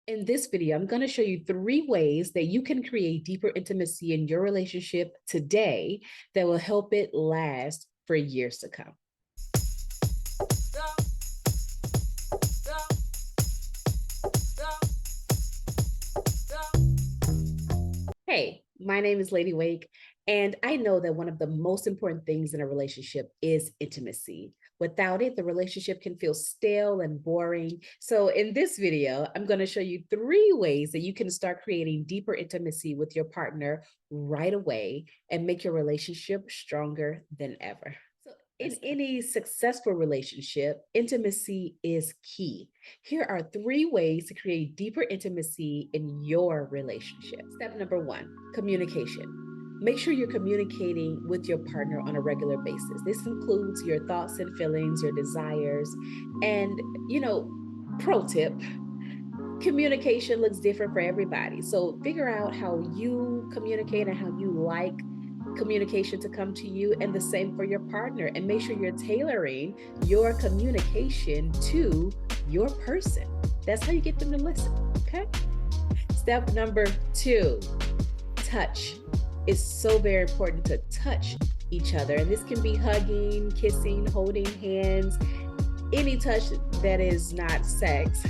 In this video, I'm going to show you 3 ways that you can create deeper intimacy in your relationship today that will help it last for years to come. Hey, my name is LadyWake, and I know that one of the most important things in a relationship is intimacy. Without it, the relationship can feel stale and boring. So in this video, I'm going to show you 3 ways that you can start creating deeper intimacy with your partner right away and make your relationship stronger than ever. So in any successful relationship, intimacy is key. Here are 3 ways to create deeper intimacy in your relationship. Step number 1, communication. Make sure you're communicating with your partner on a regular basis. This includes your thoughts and feelings, your desires, and, pro tip, communication looks different for everybody. So figure out how you communicate and how you like communication to come to you, and the same for your partner. And make sure you're tailoring your communication to your person. That's how you get them to listen, okay? Step number 2, touch. It's so very important to touch each other. And this can be hugging, kissing, holding hands. Any touch that is not sex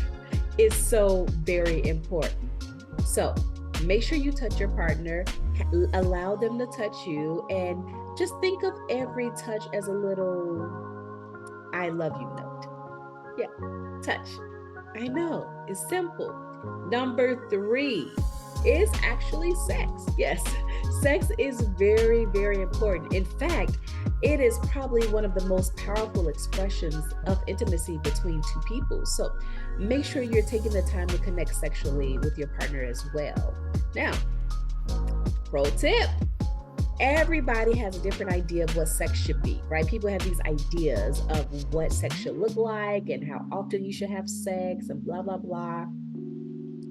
is so very important. So make sure you touch your partner, allow them to touch you, and just think of every touch as a little I love you note. Yeah, touch. I know, it's simple. Number 3 is actually sex. Yes, sex is very, very important. In fact, it is probably one of the most powerful expressions of intimacy between two people. So make sure you're taking the time to connect sexually with your partner as well. Now, pro tip. Everybody has a different idea of what sex should be, right? People have these ideas of what sex should look like and how often you should have sex and blah, blah, blah.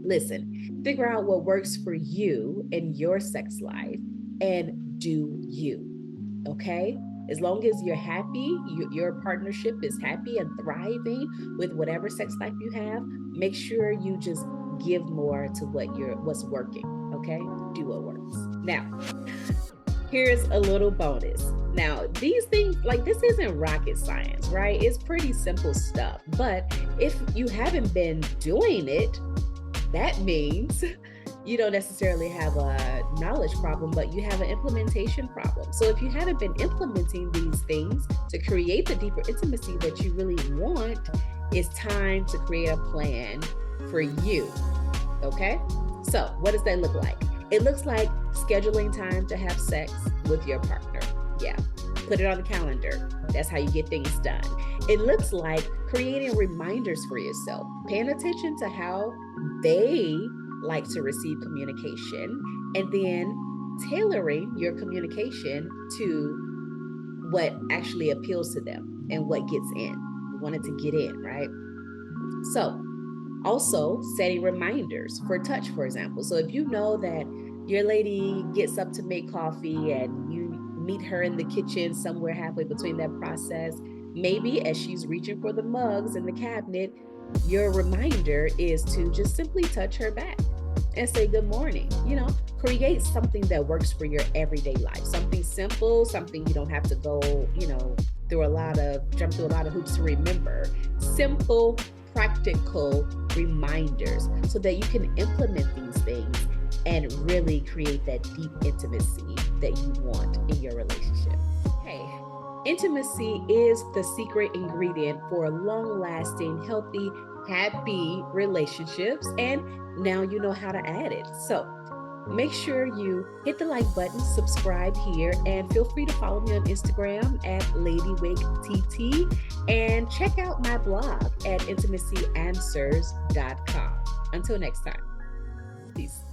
Listen, figure out what works for you in your sex life and do you, okay? As long as you're happy, your partnership is happy and thriving with whatever sex life you have, make sure you just give more to what's working, okay? Do what works. Now, here's a little bonus. Now, these things, like, this isn't rocket science, right? It's pretty simple stuff. But if you haven't been doing it, that means you don't necessarily have a knowledge problem, but you have an implementation problem. So if you haven't been implementing these things to create the deeper intimacy that you really want, it's time to create a plan for you, okay? So what does that look like? It looks like scheduling time to have sex with your partner. Yeah, put it on the calendar. That's how you get things done. It looks like creating reminders for yourself, paying attention to how they like to receive communication, and then tailoring your communication to what actually appeals to them and what gets in. You want it to get in, right? So also setting reminders for touch, for example. So if you know that your lady gets up to make coffee and you meet her in the kitchen somewhere halfway between that process, maybe as she's reaching for the mugs in the cabinet, your reminder is to just simply touch her back and say good morning. Create something that works for your everyday life, something simple, something you don't have to go, jump through a lot of hoops to remember. Simple, practical reminders so that you can implement these things and really create that deep intimacy that you want in your relationship. Hey, intimacy is the secret ingredient for long-lasting, healthy, happy relationships, and now you know how to add it. So make sure you hit the like button, subscribe here, and feel free to follow me on Instagram at LadyWakeTT, and check out my blog at intimacyanswers.com. Until next time, peace.